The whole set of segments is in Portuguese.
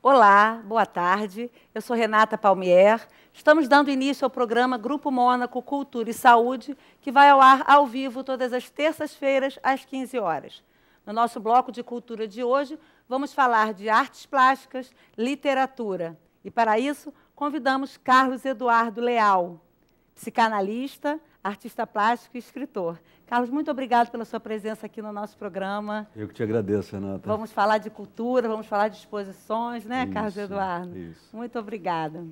Olá, boa tarde. Eu sou Renata Palmier. Estamos dando início ao programa Grupo Mônaco Cultura e Saúde, que vai ao ar ao vivo todas as terças-feiras, às 15 horas. No nosso bloco de cultura de hoje, vamos falar de artes plásticas, literatura. E, para isso, convidamos Carlos Eduardo Leal, psicanalista, artista plástico e escritor. Carlos, muito obrigado pela sua presença aqui no nosso programa. Eu que te agradeço, Renata. Vamos falar de cultura, vamos falar de exposições, né, Isso, Carlos Eduardo? isso. Muito obrigada.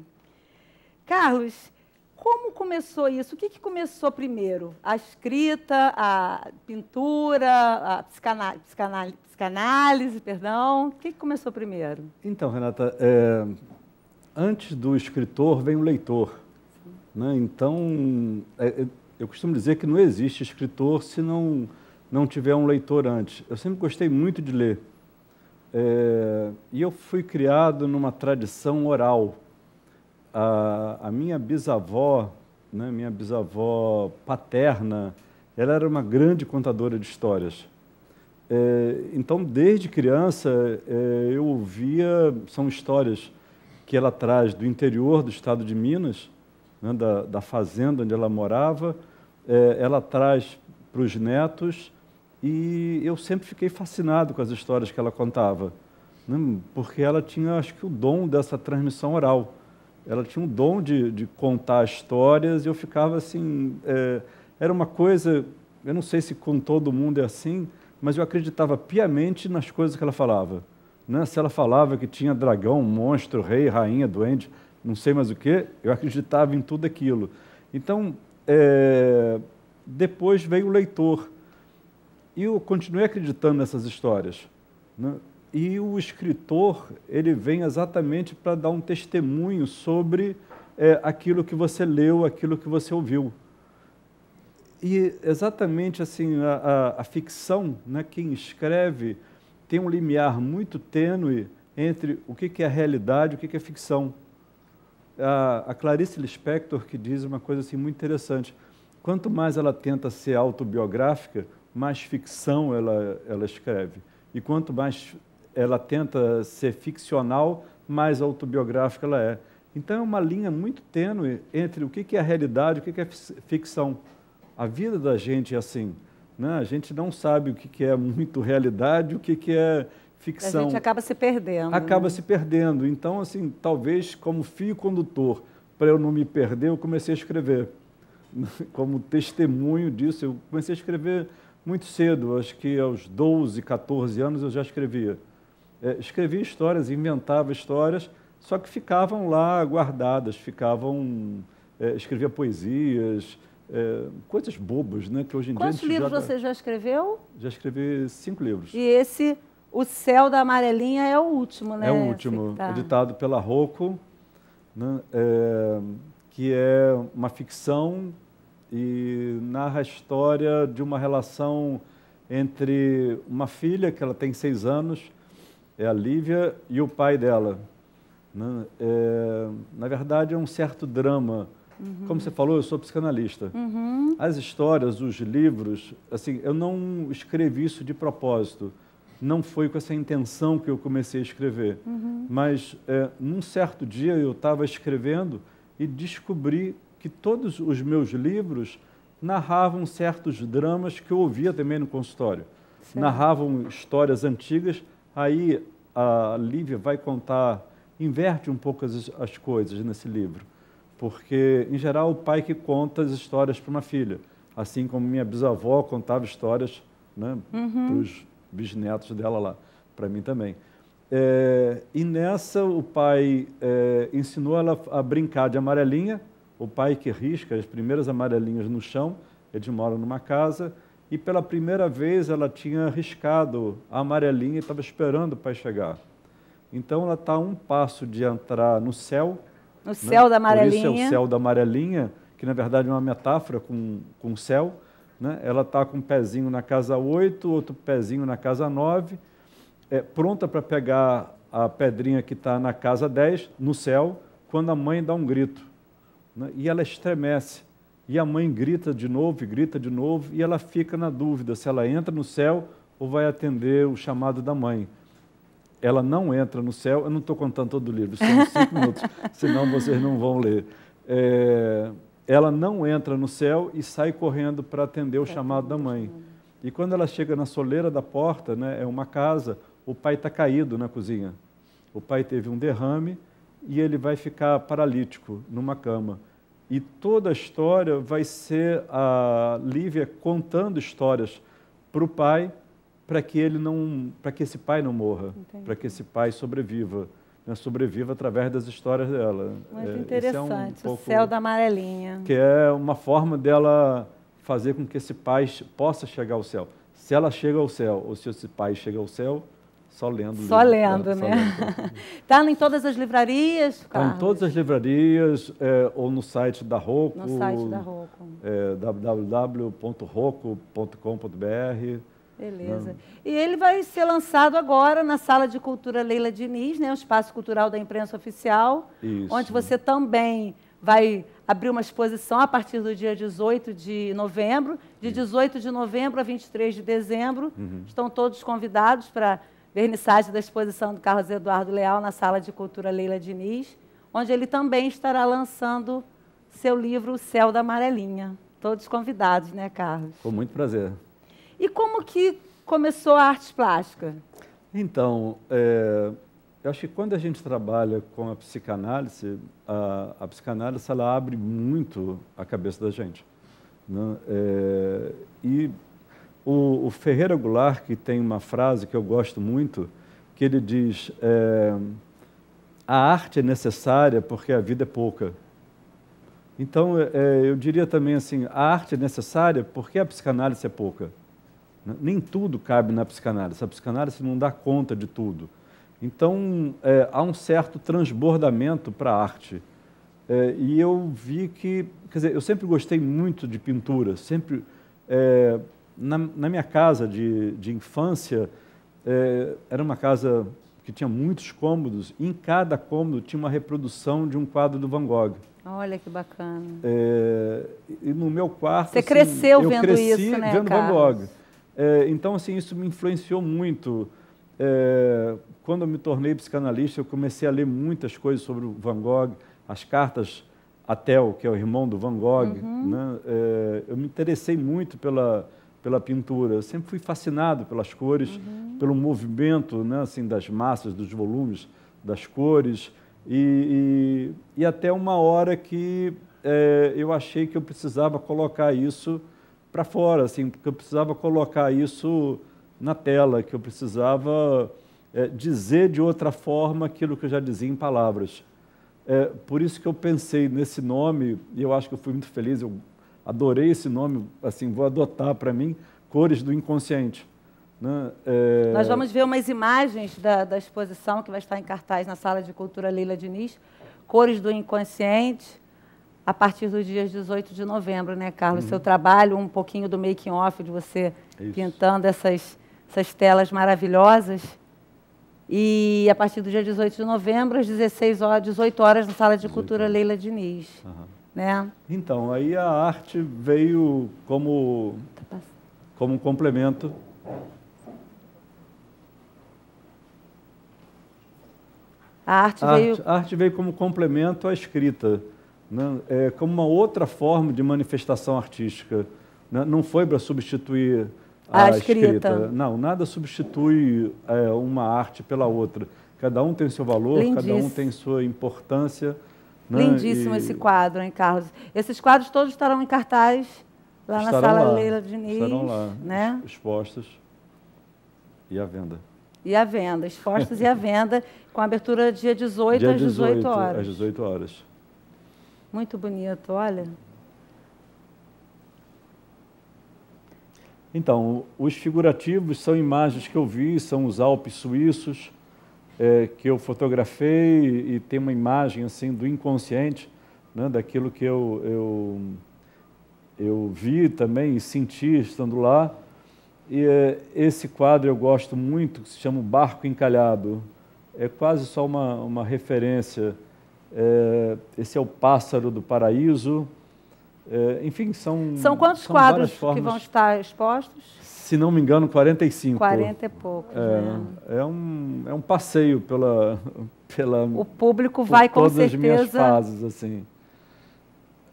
Carlos, como começou isso? O que começou primeiro? A escrita, a pintura, a psicanálise, perdão? O que começou primeiro? Então, Renata, antes do escritor vem o leitor, né? Então, eu costumo dizer que não existe escritor se não tiver um leitor antes. Eu sempre gostei muito de ler. E eu fui criado numa tradição oral. A minha bisavó, né, minha bisavó paterna, ela era uma grande contadora de histórias. Então, desde criança, eu ouvia, são histórias que ela traz do interior do estado de Minas, né, da fazenda onde ela morava, ela traz para os netos, e eu sempre fiquei fascinado com as histórias que ela contava, né, porque ela tinha, acho que, o dom dessa transmissão oral. Ela tinha um dom de contar histórias, e eu ficava assim, era uma coisa, eu não sei se com todo mundo é assim, mas eu acreditava piamente nas coisas que ela falava, né? Se ela falava que tinha dragão, monstro, rei, rainha, duende, não sei mais o que, eu acreditava em tudo aquilo. Então, depois veio o leitor, e eu continuei acreditando nessas histórias, né? E o escritor, ele vem exatamente para dar um testemunho sobre aquilo que você leu, aquilo que você ouviu. E exatamente assim, a ficção, né, quem escreve, tem um limiar muito tênue entre o que é realidade e o que é ficção. A Clarice Lispector que diz uma coisa assim muito interessante: quanto mais ela tenta ser autobiográfica, mais ficção ela escreve. E quanto mais ela tenta ser ficcional, mais autobiográfica ela é. Então, é uma linha muito tênue entre o que é a realidade e o que é ficção. A vida da gente é assim, né? A gente não sabe o que é muito realidade e o que é ficção. A gente acaba se perdendo. Acaba se perdendo. Então, assim, talvez como fio condutor, para eu não me perder, eu comecei a escrever. Como testemunho disso, eu comecei a escrever muito cedo, acho que aos 12, 14 anos eu já escrevia. Escrevia histórias, inventava histórias, só que ficavam lá guardadas, escrevia poesias, coisas bobas, né? Que hoje em Quantos dia livros você já escreveu? Já escrevi 5 livros. E esse, O Céu da Amarelinha, é o último, né? É o último, editado pela Rocco, né? Que é uma ficção e narra a história de uma relação entre uma filha, que ela tem 6 anos, é a Lívia, e o pai dela, né? Na verdade, é um certo drama. Uhum. Como você falou, eu sou psicanalista. Uhum. As histórias, os livros, assim, eu não escrevi isso de propósito. Não foi com essa intenção que eu comecei a escrever. Uhum. Mas, num certo dia, eu estava escrevendo e descobri que todos os meus livros narravam certos dramas que eu ouvia também no consultório. Certo. Narravam histórias antigas. Aí a Lívia vai contar, inverte um pouco as coisas nesse livro, porque, em geral, o pai que conta as histórias para uma filha, assim como minha bisavó contava histórias, né, para os bisnetos dela lá, para mim também. E nessa o pai ensinou ela a brincar de amarelinha, o pai que risca as primeiras amarelinhas no chão, eles moram numa casa, e pela primeira vez ela tinha riscado a amarelinha e estava esperando o pai chegar. Então ela está a um passo de entrar no céu. No céu, né? Da amarelinha. Por isso é o céu da amarelinha, que na verdade é uma metáfora com o céu, né? Ela está com um pezinho na casa 8, outro pezinho na casa 9, pronta para pegar a pedrinha que está na casa 10, no céu, quando a mãe dá um grito, né? E ela estremece. E a mãe grita de novo, e ela fica na dúvida se ela entra no céu ou vai atender o chamado da mãe. ela não entra no céu. Eu não estou contando todo o livro, são 5 minutos, senão vocês não vão ler. Ela não entra no céu e sai correndo para atender o chamado da mãe. E quando ela chega na soleira da porta, né, é uma casa, o pai está caído na cozinha. O pai teve um derrame e ele vai ficar paralítico numa cama. E toda a história vai ser a Lívia contando histórias para o pai, para que esse pai não morra, para que esse pai sobreviva, né, sobreviva através das histórias dela. Muito interessante, o céu da amarelinha. Que é uma forma dela fazer com que esse pai possa chegar ao céu. Se ela chega ao céu, ou se esse pai chega ao céu, só lendo. Só lendo, né? Está em todas as livrarias, Carlos? Está em todas as livrarias, ou no site da Rocco. No site da Rocco. www.rocco.com.br. Beleza. E ele vai ser lançado agora na Sala de Cultura Leila Diniz, né, o Espaço Cultural da Imprensa Oficial, Isso. Onde você também vai abrir uma exposição a partir do dia 18 de novembro. De 18 de novembro a 23 de dezembro. Estão todos convidados para a vernissagem da exposição do Carlos Eduardo Leal na Sala de Cultura Leila Diniz, onde ele também estará lançando seu livro O Céu da Amarelinha. Todos convidados, né, Carlos? Com muito prazer. E como que começou a arte plástica? Então, eu acho que quando a gente trabalha com a psicanálise, a psicanálise ela abre muito a cabeça da gente, né? E o Ferreira Goulart, que tem uma frase que eu gosto muito, que ele diz, a arte é necessária porque a vida é pouca. Então, eu diria também assim, a arte é necessária porque a psicanálise é pouca. Nem tudo cabe na psicanálise. A psicanálise não dá conta de tudo. Então, há um certo transbordamento para a arte. E eu vi que... Quer dizer, eu sempre gostei muito de pintura. Sempre... Na minha casa de infância, era uma casa que tinha muitos cômodos. E em cada cômodo tinha uma reprodução de um quadro do Van Gogh. Olha que bacana. E no meu quarto... Você assim, cresceu vendo cresci isso, né, vendo Carlos? Van Gogh. Então, assim, isso me influenciou muito. Quando eu me tornei psicanalista, eu comecei a ler muitas coisas sobre o Van Gogh, as cartas a Theo, que é o irmão do Van Gogh. Né? Eu me interessei muito pela pintura. Eu sempre fui fascinado pelas cores, pelo movimento, né, assim, das massas, dos volumes, das cores. E até uma hora que eu achei que eu precisava colocar isso para fora, assim, porque eu precisava colocar isso na tela, que eu precisava dizer de outra forma aquilo que eu já dizia em palavras. Por isso que eu pensei nesse nome, e eu acho que eu fui muito feliz, eu adorei esse nome, assim, vou adotar para mim, Cores do Inconsciente. Né? Nós vamos ver umas imagens da exposição que vai estar em cartaz na Sala de Cultura Leila Diniz, Cores do Inconsciente, a partir do dia 18 de novembro, né, Carlos? Seu trabalho, um pouquinho do making-off de você pintando essas telas maravilhosas. E a partir do dia 18 de novembro, às 18 horas, na Sala de Cultura Leila Diniz. Né? Então, aí a arte veio como um complemento. A arte veio como complemento à escrita. Né? Como uma outra forma de manifestação artística. Né? Não foi para substituir a escrita. Não, nada substitui uma arte pela outra. Cada um tem seu valor, cada um tem sua importância. Né? Lindíssimo esse quadro, hein, Carlos? Esses quadros todos estarão em cartaz lá na Sala Leila Diniz. Estarão lá, né? Expostos e à venda. E à venda, expostos e à venda, com abertura dia 18 às 18 horas. Às 18 horas. Muito bonito, olha. Então, os figurativos são imagens que eu vi, são os Alpes suíços, que eu fotografei, e tem uma imagem assim do inconsciente, né, daquilo que eu vi também e senti estando lá. E esse quadro eu gosto muito, que se chama O Barco Encalhado. É quase só uma referência. Esse é o Pássaro do Paraíso. Enfim, são quantos quadros que vão estar expostos? se não me engano, 45. 40 e poucos, né? É um passeio pela o público vai com todas certeza as minhas fases, assim.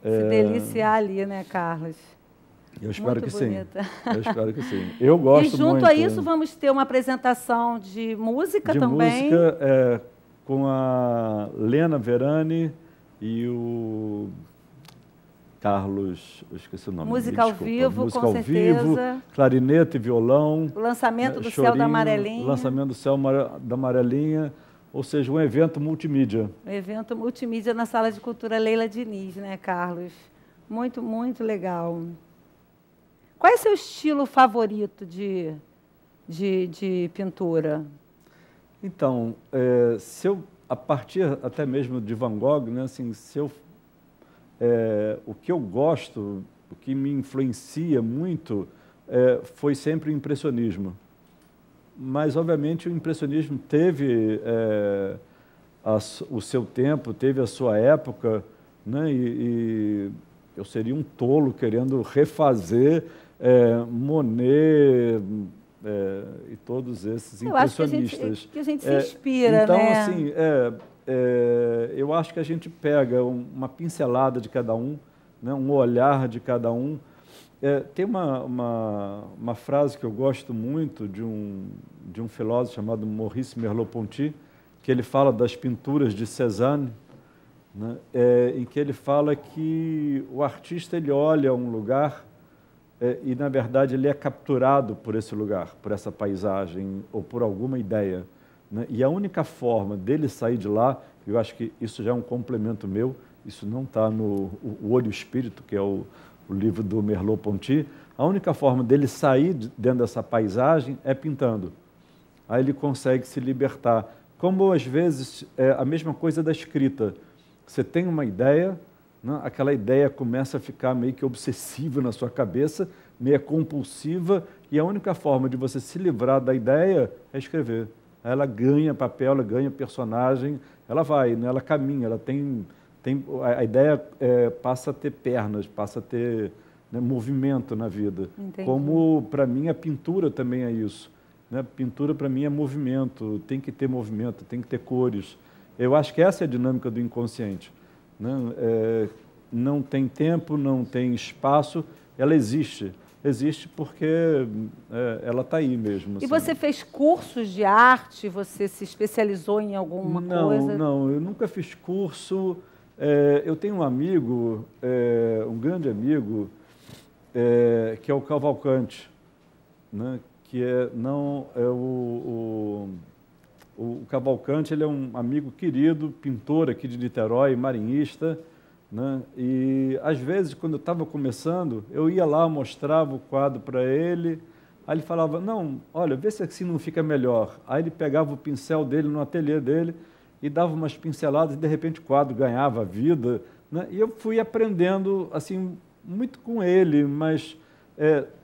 Se deliciar ali, né, Carlos? Eu espero muito que bonita. sim. Eu espero que sim. Eu gosto muito. E junto a isso vamos ter uma apresentação de música também. De música, com a Lena Verani e o Carlos, eu esqueci o nome. Música ao vivo, música com ao certeza. vivo, clarinete e violão. O lançamento do chorinho, Céu da Amarelinha. O lançamento do Céu da Amarelinha, ou seja, um evento multimídia. Um evento multimídia na Sala de Cultura Leila Diniz, né, Carlos? Muito, muito legal. Qual é o seu estilo favorito de pintura? Então, a partir até mesmo de Van Gogh, né, assim, o que eu gosto, o que me influencia muito, foi sempre o impressionismo. Mas, obviamente, o impressionismo teve o seu tempo, teve a sua época, né, e eu seria um tolo querendo refazer Monet e todos esses impressionistas. Eu acho que a gente se inspira, então, né? Assim, eu acho que a gente pega uma pincelada de cada um, né, um olhar de cada um. Tem uma frase que eu gosto muito de um filósofo chamado Maurice Merleau-Ponty, que ele fala das pinturas de Cézanne, né, em que ele fala que o artista ele olha um lugar e, na verdade, ele é capturado por esse lugar, por essa paisagem ou por alguma ideia, né? E a única forma dele sair de lá, eu acho que isso já é um complemento meu, isso não está no O Olho e o Espírito, que é o livro do Merleau-Ponty, a única forma dele sair dentro dessa paisagem é pintando. Aí ele consegue se libertar. Como, às vezes, é a mesma coisa da escrita. Você tem uma ideia, né? Aquela ideia começa a ficar meio que obsessiva na sua cabeça, meio compulsiva, e a única forma de você se livrar da ideia é escrever. Ela ganha papel, ela ganha personagem, ela vai, né? Ela caminha, ela a ideia passa a ter pernas, passa a ter, né, movimento na vida. Entendi. Como, para mim, a pintura também é isso, né? Pintura, para mim, é movimento, tem que ter movimento, tem que ter cores. Eu acho que essa é a dinâmica do inconsciente, né? Não tem tempo, não tem espaço, ela existe. Existe porque ela está aí mesmo. E assim. você fez cursos de arte? Você se especializou em alguma coisa? Não, eu nunca fiz curso. Eu tenho um amigo, um grande amigo, que é o Cavalcante, né? Que o Cavalcante, ele é um amigo querido, pintor aqui de Niterói, marinhista, né? E, às vezes, quando eu estava começando, eu ia lá, mostrava o quadro para ele, aí ele falava, não, olha, vê se assim não fica melhor. Aí ele pegava o pincel dele no ateliê dele e dava umas pinceladas e, de repente, o quadro ganhava vida, né? E eu fui aprendendo, assim, muito com ele, mas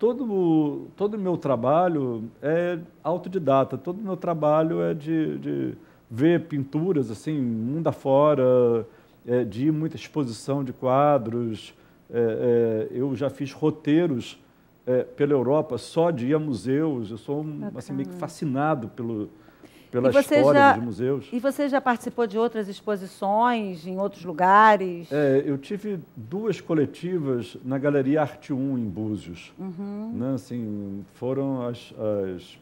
todo o meu trabalho é autodidata, todo o meu trabalho é de ver pinturas, assim, mundo afora, de ir muita exposição de quadros. Eu já fiz roteiros pela Europa só de ir a museus. Eu sou assim, meio que fascinado pela história dos museus. E você já participou de outras exposições em outros lugares? Eu tive 2 coletivas na Galeria Arte 1, em Búzios. Uhum. Né? Assim, foram as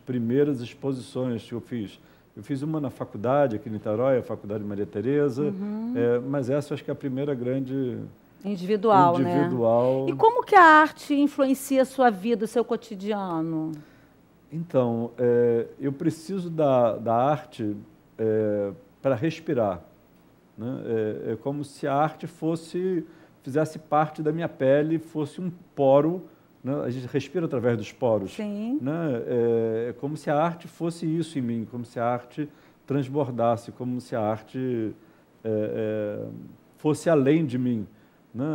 primeiras exposições que eu fiz. Eu fiz uma na faculdade, aqui em Niterói, a Faculdade Maria Tereza, uhum. Mas essa acho que é a primeira grande... Individual, né? E como que a arte influencia a sua vida, o seu cotidiano? Então, eu preciso da arte para respirar, né? É como se a arte fizesse parte da minha pele, fosse um poro, né? A gente respira através dos poros. Sim. Né? É como se a arte fosse isso em mim, como se a arte transbordasse, como se a arte fosse além de mim. Né?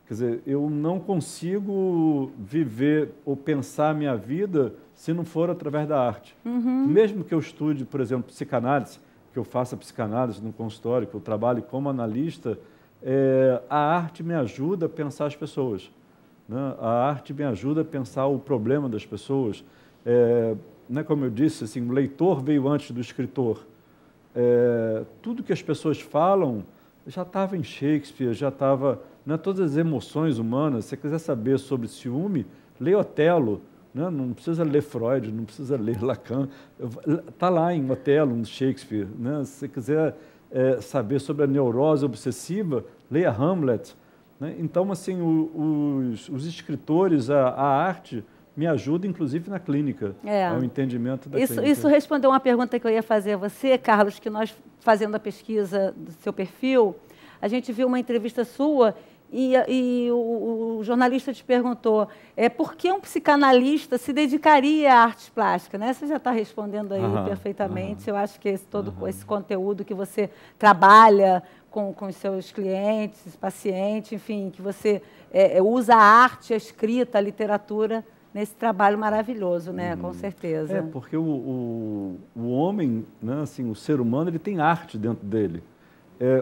Quer dizer, eu não consigo viver ou pensar a minha vida se não for através da arte. Uhum. Mesmo que eu estude, por exemplo, psicanálise, que eu faça psicanálise no consultório, que eu trabalhe como analista, a arte me ajuda a pensar as pessoas. né? A arte me ajuda a pensar o problema das pessoas. Né, como eu disse, assim, o leitor veio antes do escritor. Tudo que as pessoas falam já estava em Shakespeare, já estava, né, todas as emoções humanas. Se você quiser saber sobre ciúme, lê Otelo, né? Não precisa ler Freud, não precisa ler Lacan. Está lá em Otelo, no Shakespeare. Né? Se você quiser saber sobre a neurose obsessiva, leia Hamlet. Né? Então, assim, os escritores, a arte, me ajuda, inclusive, na clínica, ao entendimento da clínica. Isso respondeu uma pergunta que eu ia fazer a você, Carlos, que nós, fazendo a pesquisa do seu perfil, a gente viu uma entrevista sua e o jornalista te perguntou por que um psicanalista se dedicaria à arte plástica, né? Você já está respondendo aí perfeitamente. Eu acho que esse conteúdo que você trabalha com os seus clientes, pacientes, enfim, que você usa a arte, a escrita, a literatura nesse trabalho maravilhoso, né? Com certeza. Porque o homem, né, assim, o ser humano, ele tem arte dentro dele.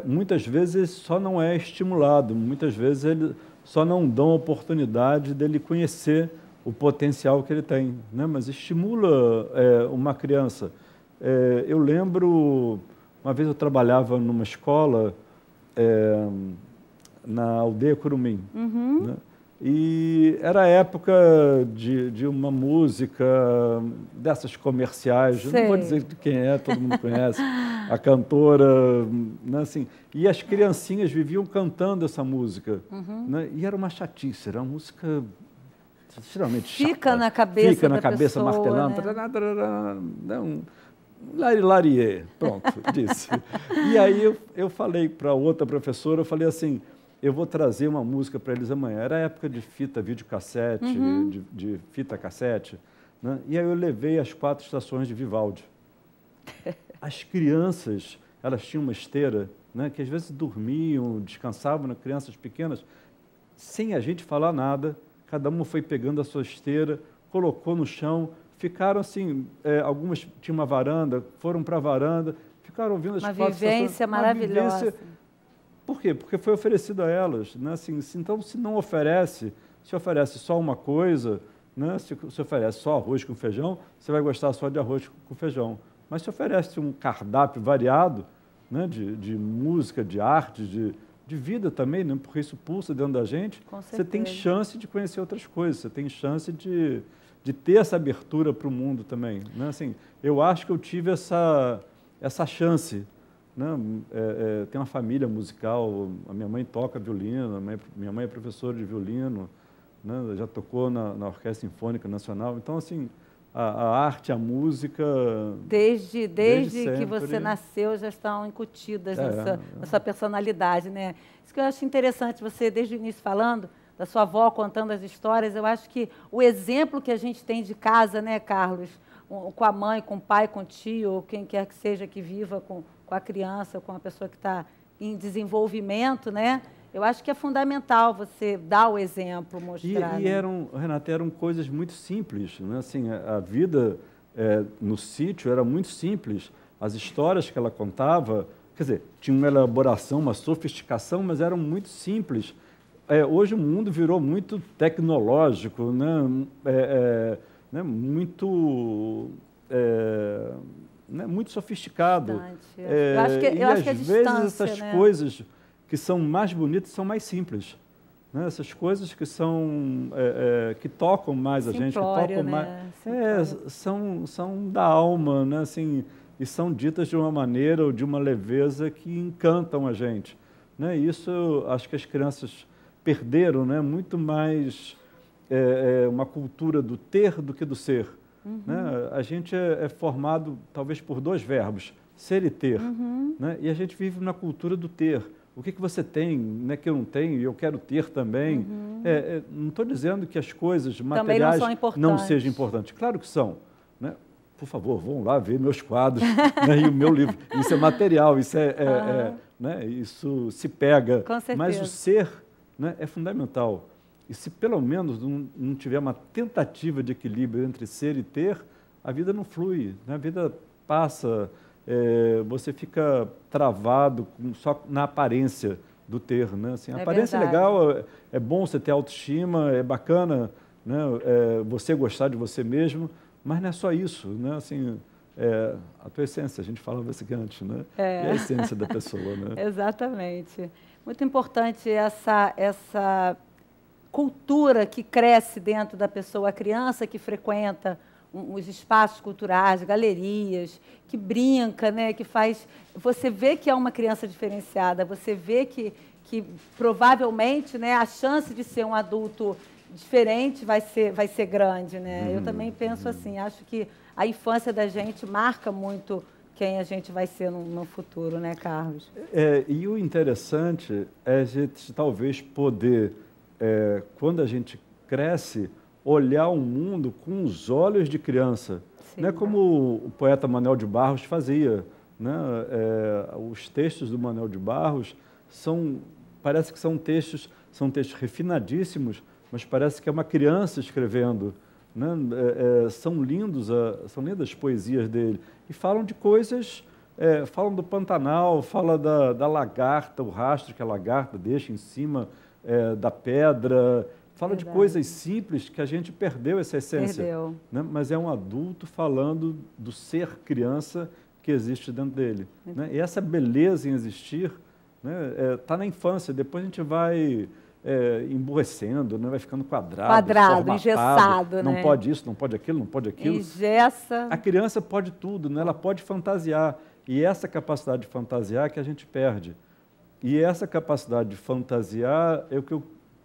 Muitas vezes só não é estimulado, muitas vezes ele só não dão a oportunidade dele conhecer o potencial que ele tem, né? Mas estimula uma criança. Eu lembro, uma vez eu trabalhava numa escola na aldeia Curumim, né? E era a época de uma música dessas comerciais, eu não vou dizer de quem é, todo mundo conhece, a cantora, né, assim, e as criancinhas viviam cantando essa música, né, e era uma chatice, era uma música extremamente chata. Fica na cabeça Fica na da cabeça, pessoa, martelando, né? Lariê, pronto, disse. E aí eu falei para outra professora, eu falei assim, eu vou trazer uma música para eles amanhã. Era a época de fita, videocassete, de fita cassete, né? E aí eu levei as 4 estações de Vivaldi. As crianças, elas tinham uma esteira, né, que às vezes dormiam, descansavam, né, crianças pequenas, sem a gente falar nada, cada uma foi pegando a sua esteira, colocou no chão, ficaram assim, algumas tinham uma varanda, foram para a varanda, ficaram ouvindo as 4 estações. Uma vivência maravilhosa. Por quê? Porque foi oferecido a elas, né? Assim, então, se não oferece, se oferece só uma coisa, né? Se oferece só arroz com feijão, você vai gostar só de arroz com feijão. Mas se oferece um cardápio variado, né? de música, de arte, de vida também, né? Porque isso pulsa dentro da gente, você tem chance de conhecer outras coisas, você tem chance de ter essa abertura para o mundo também, né? Assim, eu acho que eu tive essa chance. Né? Tem uma família musical, a minha mãe toca violino, minha mãe é professora de violino, né? Já tocou na Orquestra Sinfônica Nacional. Então, assim, a arte, a música... Desde que você nasceu, já estão incutidas na sua personalidade, né? Isso que eu acho interessante, você, desde o início falando, da sua avó contando as histórias, eu acho que o exemplo que a gente tem de casa, né, Carlos? Com a mãe, com o pai, com o tio, ou quem quer que seja que viva com a criança, com a pessoa que está em desenvolvimento, né? Eu acho que é fundamental você dar o exemplo, mostrar. Renata, eram coisas muito simples, né? Assim, a vida no sítio era muito simples. As histórias que ela contava, quer dizer, tinha uma elaboração, uma sofisticação, mas eram muito simples. Hoje o mundo virou muito tecnológico, né? Muito sofisticado. Eu acho que às vezes essas coisas que são mais bonitas são mais simples, né? Essas coisas que que tocam mais a gente, que tocam mais, são da alma, né? Assim, e são ditas de uma maneira ou de uma leveza que encantam a gente, né? Isso acho que as crianças perderam, né? Muito mais uma cultura do ter do que do ser. Né? A gente é formado, talvez, por 2 verbos, ser e ter. Né? E a gente vive na cultura do ter. O que você tem, né, que eu não tenho e eu quero ter também. Não estou dizendo que as coisas materiais não sejam importantes. Claro que são. Né? Por favor, vão lá ver meus quadros, né, e o meu livro. Isso é material, isso né, isso se pega. Com certeza. Mas o ser, né, é fundamental. E se pelo menos não tiver uma tentativa de equilíbrio entre ser e ter, a vida não flui, né? A vida passa, você fica travado só na aparência do ter, né? Assim, a É aparência é verdade. legal, é bom você ter autoestima, é bacana, né? Você gostar de você mesmo, mas não é só isso, né? Assim, a tua essência, a gente falava isso aqui antes, né? É. E a essência da pessoa, né? Exatamente. Muito importante essa cultura que cresce dentro da pessoa, a criança que frequenta os espaços culturais, galerias, que brinca, né, que faz... Você vê que é uma criança diferenciada, você vê que provavelmente, né, a chance de ser um adulto diferente vai ser grande, né? Eu também penso assim, acho que a infância da gente marca muito quem a gente vai ser no futuro, né, Carlos? E o interessante é a gente talvez poder, quando a gente cresce, olhar o mundo com os olhos de criança, né? Como o poeta Manuel de Barros fazia, né? Os textos do Manuel de Barros parece que são textos refinadíssimos, mas parece que é uma criança escrevendo, né? São lindas as poesias dele e falam de coisas, falam do Pantanal, fala da lagarta, o rastro que a lagarta deixa em cima da pedra. Fala de coisas simples que a gente perdeu essa essência. Perdeu. Né? Mas é um adulto falando do ser criança que existe dentro dele. Né? E essa beleza em existir está na infância. Depois a gente vai emburrecendo, né? Vai ficando quadrado, engessado. Não né? pode isso, não pode aquilo, não pode aquilo. Engessa. A criança pode tudo, né? Ela pode fantasiar. E essa capacidade de fantasiar que a gente perde. E essa capacidade de fantasiar é o que eu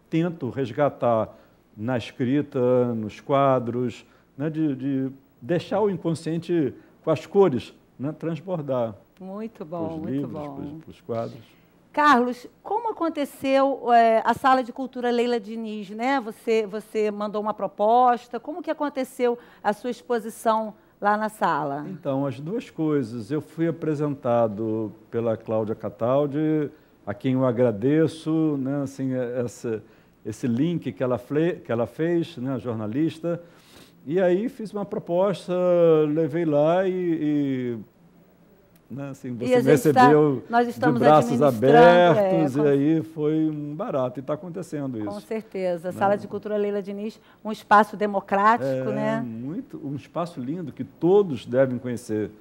tento resgatar na escrita, nos quadros, né, de deixar o inconsciente com as cores, né, transbordar. Muito bom, Para os livros, para os quadros. Carlos, como aconteceu a Sala de Cultura Leila Diniz, né? Você mandou uma proposta, como que aconteceu a sua exposição lá na sala? Então, as duas coisas. Eu fui apresentado pela Cláudia Cataldi, a quem eu agradeço, né, assim, esse link que ela fez, né, a jornalista, e aí fiz uma proposta, levei lá né, assim, você me recebeu de braços abertos, e aí foi um barato, e está acontecendo isso. Com certeza. A Sala de Cultura Leila Diniz, um espaço democrático, né? Um espaço lindo que todos devem conhecer.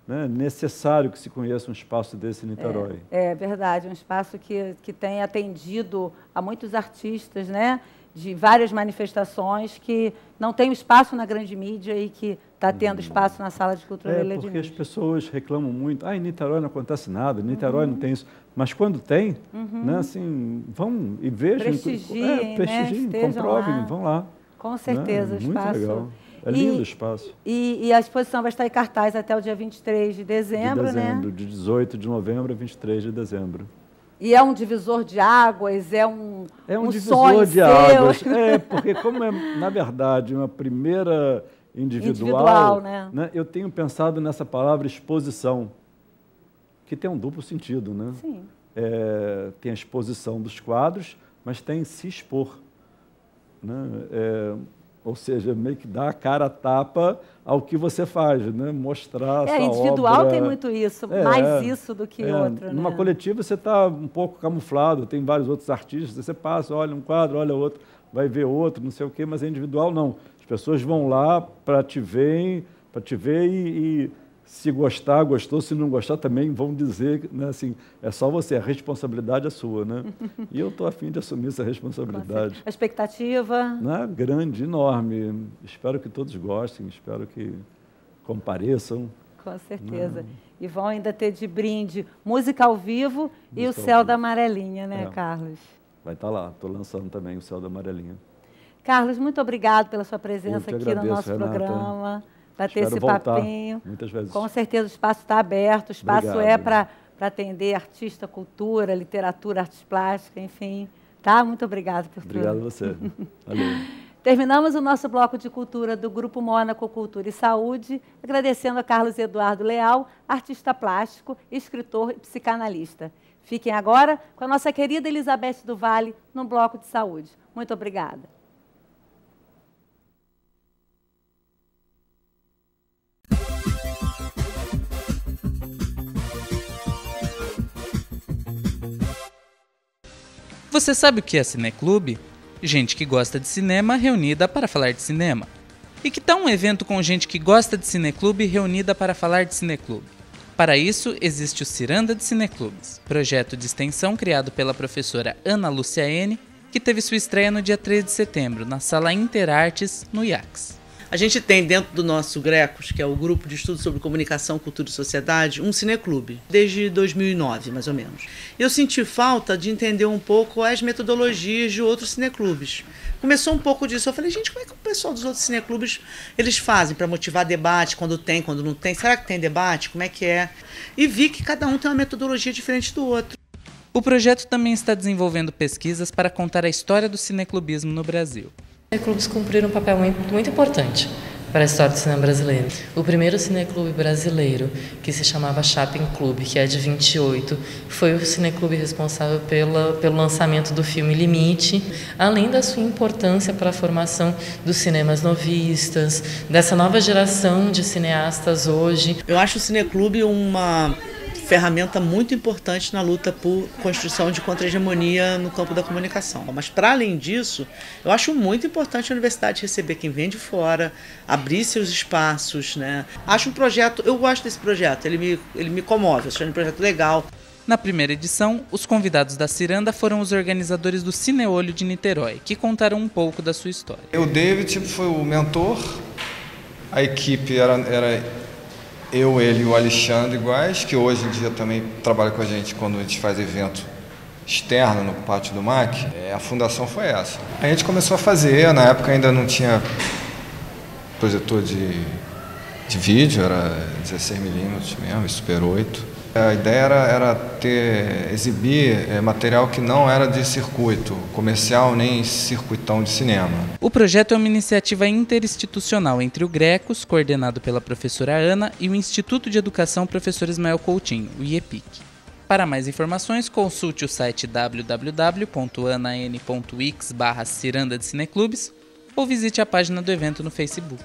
É necessário que se conheça um espaço desse em Niterói. É verdade, um espaço que tem atendido a muitos artistas, né, de várias manifestações, que não tem espaço na grande mídia e que está tendo espaço na Sala de Cultura Leila Diniz. Porque as pessoas reclamam muito, em Niterói não acontece nada, em Niterói não tem isso. Mas quando tem, né, assim, vão e vejam. Prestigiem, comprovem, lá. Vão lá. Com certeza, né? o espaço. Muito legal. É lindo o espaço. E a exposição vai estar em cartaz até o dia 23 de dezembro, né? De 18 de novembro a 23 de dezembro. E é um divisor de águas, é um divisor de águas. Porque como na verdade, uma primeira individual, né? Eu tenho pensado nessa palavra exposição, que tem um duplo sentido, né? Sim. Tem a exposição dos quadros, mas tem se expor, né? Ou seja, meio que dá a cara a tapa ao que você faz, né? Mostrar a sua individual obra. Tem muito isso, mais isso do que outro. Numa coletiva você está um pouco camuflado, tem vários outros artistas, você passa, olha um quadro, olha outro, vai ver outro, não sei o quê, mas individual não. As pessoas vão lá para te ver e se gostar, gostou, se não gostar também vão dizer, né, assim, é só você, a responsabilidade é sua, né? E eu estou a fim de assumir essa responsabilidade. A expectativa? Né? Grande, enorme. Espero que todos gostem, espero que compareçam. Com certeza. E vão ainda ter de brinde música ao vivo e o Céu da Amarelinha, né, Carlos? Vai estar lá, estou lançando também o Céu da Amarelinha. Carlos, muito obrigado pela sua presença aqui no nosso Renata. Programa. Para ter esse voltar papinho. muitas vezes. Com certeza o espaço está aberto, o espaço Obrigado. para atender artista, cultura, literatura, artes plásticas, enfim. Tá? Muito obrigado por tudo. Obrigado a você. Valeu. Terminamos o nosso bloco de cultura do Grupo Mônaco Cultura e Saúde, agradecendo a Carlos Eduardo Leal, artista plástico, escritor e psicanalista. Fiquem agora com a nossa querida Elizabeth do Vale no bloco de saúde. Muito obrigada. Você sabe o que é cineclube? Gente que gosta de cinema reunida para falar de cinema. E que tal um evento com gente que gosta de cineclube reunida para falar de cineclube? Para isso, existe o Ciranda de Cineclubes, projeto de extensão criado pela professora Ana Lúcia N., que teve sua estreia no dia 13 de setembro, na Sala Interartes, no IACS. A gente tem dentro do nosso GRECOS, que é o Grupo de Estudos sobre Comunicação, Cultura e Sociedade, um cineclube, desde 2009, mais ou menos. Eu senti falta de entender um pouco as metodologias de outros cineclubes. Começou um pouco disso. Eu falei, gente, como é que o pessoal dos outros cineclubes eles fazem para motivar debate, quando tem, quando não tem? Será que tem debate? Como é que é? E vi que cada um tem uma metodologia diferente do outro. O projeto também está desenvolvendo pesquisas para contar a história do cineclubismo no Brasil. Os cineclubes cumpriram um papel muito importante para a história do cinema brasileiro. O primeiro cineclube brasileiro, que se chamava Chapin Clube, que é de 28, foi o cineclube responsável pelo lançamento do filme Limite, além da sua importância para a formação dos cinemas novistas, dessa nova geração de cineastas hoje. Eu acho o cineclube uma ferramenta muito importante na luta por construção de contra-hegemonia no campo da comunicação. Mas, para além disso, eu acho muito importante a universidade receber quem vem de fora, abrir seus espaços, né? Acho um projeto, eu gosto desse projeto, ele me comove, eu acho um projeto legal. Na primeira edição, os convidados da Ciranda foram os organizadores do Cineolho de Niterói, que contaram um pouco da sua história. O David foi o mentor, a equipe era eu, ele e o Alexandre iguais, que hoje em dia também trabalha com a gente quando a gente faz evento externo no pátio do MAC. A fundação foi essa. A gente começou a fazer, na época ainda não tinha projetor de vídeo, era 16mm mesmo, Super 8. A ideia era exibir material que não era de circuito comercial nem circuitão de cinema. O projeto é uma iniciativa interinstitucional entre o GRECOS, coordenado pela professora Ana, e o Instituto de Educação Professor Ismael Coutinho, o IEPIC. Para mais informações, consulte o site www.anan.wix/Ciranda de Cineclubes ou visite a página do evento no Facebook.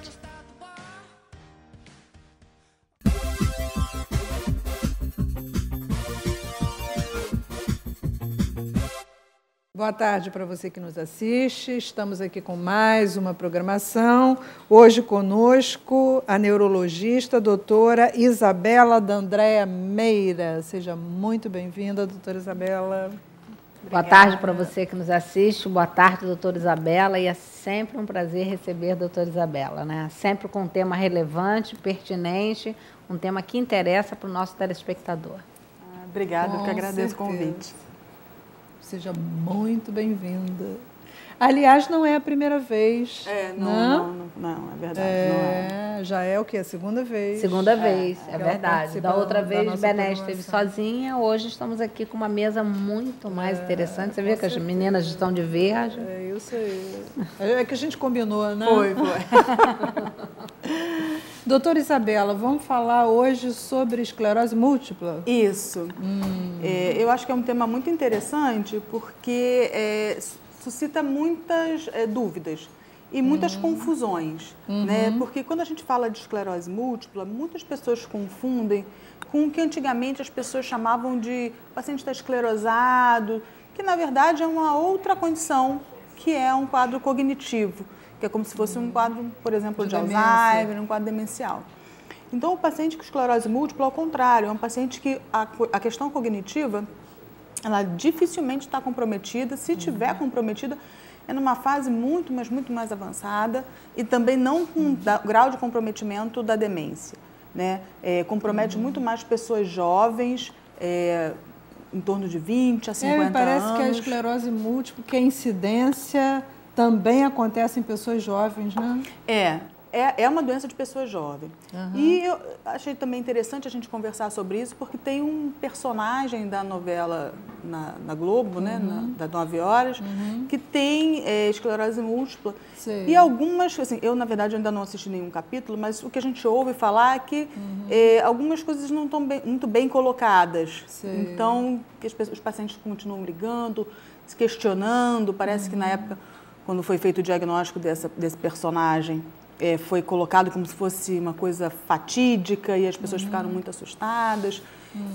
Boa tarde para você que nos assiste. Estamos aqui com mais uma programação. Hoje conosco a neurologista, doutora Isabela D'Andrea Meira. Seja muito bem-vinda, doutora Isabela. Boa tarde para você que nos assiste. Boa tarde, doutora Isabela. E é sempre um prazer receber a doutora Isabela, né? Sempre com um tema relevante, pertinente, um tema que interessa para o nosso telespectador. Obrigada, eu que agradeço o convite. Seja muito bem-vinda. Aliás, não é a primeira vez. Não, é verdade. Não é. Já é o quê? A segunda vez. Segunda vez, é verdade. Da outra vez, Benés esteve sozinha. Hoje estamos aqui com uma mesa muito mais interessante. Você vê que as meninas estão de verde. É isso aí. É que a gente combinou, né? Foi. Doutora Isabela, vamos falar hoje sobre esclerose múltipla? Isso. Eu acho que é um tema muito interessante porque suscita muitas dúvidas e muitas confusões, né? Porque quando a gente fala de esclerose múltipla, muitas pessoas confundem com o que antigamente as pessoas chamavam de paciente está esclerosado, que na verdade é uma outra condição, que é um quadro cognitivo, que é como se fosse um quadro, por exemplo, de Alzheimer, um quadro demencial. Então, o paciente com esclerose múltipla, ao contrário, é um paciente que a questão cognitiva, ela dificilmente está comprometida. Se tiver comprometida, é numa fase muito, mas muito mais avançada e também não com grau de comprometimento da demência, né? Compromete muito mais pessoas jovens, em torno de 20 a 50 anos. Parece que a esclerose múltipla, que a incidência também acontece em pessoas jovens, né? É uma doença de pessoa jovem. E eu achei também interessante a gente conversar sobre isso, porque tem um personagem da novela na Globo, né, das 9 horas, que tem esclerose múltipla. E algumas, assim, eu na verdade ainda não assisti nenhum capítulo, mas o que a gente ouve falar é que algumas coisas não estão muito bem colocadas. Então, que os pacientes continuam ligando, se questionando. Parece que na época, quando foi feito o diagnóstico desse personagem, foi colocado como se fosse uma coisa fatídica e as pessoas ficaram muito assustadas.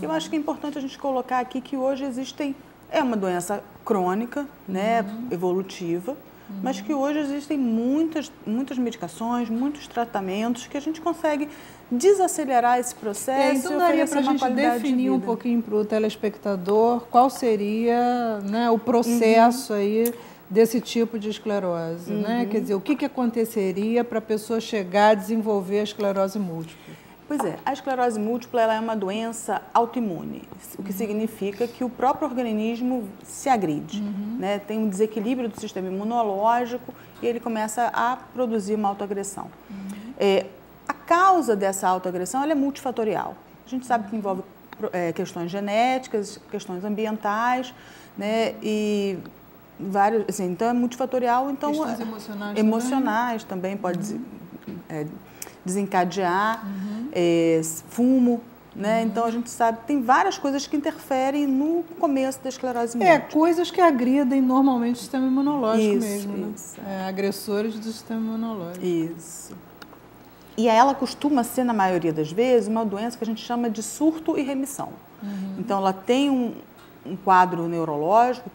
Eu acho que é importante a gente colocar aqui que hoje existem É uma doença crônica, né, evolutiva, mas que hoje existem muitas medicações, muitos tratamentos que a gente consegue desacelerar esse processo. Então daria para a gente definir um pouquinho para o telespectador qual seria, né, o processo aí desse tipo de esclerose, né? Quer dizer, o que aconteceria para a pessoa chegar a desenvolver a esclerose múltipla? Pois é, a esclerose múltipla ela é uma doença autoimune, o que significa que o próprio organismo se agride, né? Tem um desequilíbrio do sistema imunológico e ele começa a produzir uma autoagressão. A causa dessa autoagressão ela é multifatorial. A gente sabe que envolve questões genéticas, questões ambientais, né? E vários, assim, então é multifatorial. Então, questões emocionais também pode desencadear, fumo, né? Então a gente sabe que tem várias coisas que interferem no começo da esclerose múltipla. Coisas que agridem normalmente o sistema imunológico mesmo, isso, né? Agressores do sistema imunológico. Isso. E ela costuma ser, na maioria das vezes, uma doença que a gente chama de surto e remissão. Então ela tem um quadro neurológico,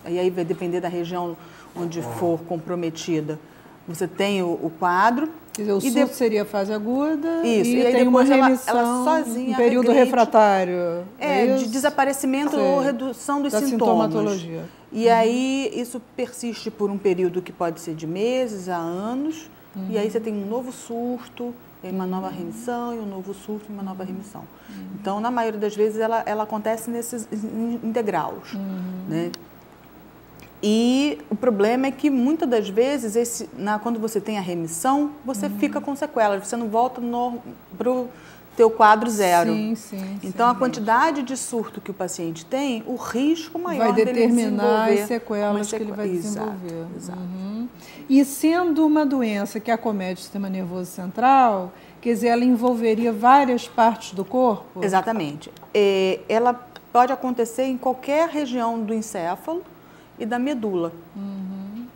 e aí vai depender da região onde for comprometida. Você tem o quadro. Quer dizer, o surto seria a fase aguda e tem uma remissão, ela sozinha, um período refratário. De desaparecimento ou redução dos sintomas. Sintomatologia. E aí isso persiste por um período que pode ser de meses a anos, e aí você tem um novo surto, uma nova remissão, e um novo surto e uma nova remissão. Então, na maioria das vezes, ela acontece em degraus, né? E o problema é que, muitas das vezes, quando você tem a remissão, você fica com sequelas, você não volta para o teu quadro zero. Então, a quantidade de surto que o paciente tem, o risco maior vai determinar dele as sequelas que ele vai desenvolver. Exato. E sendo uma doença que acomete o sistema nervoso central, quer dizer, ela envolveria várias partes do corpo? Exatamente. Ela pode acontecer em qualquer região do encéfalo e da medula.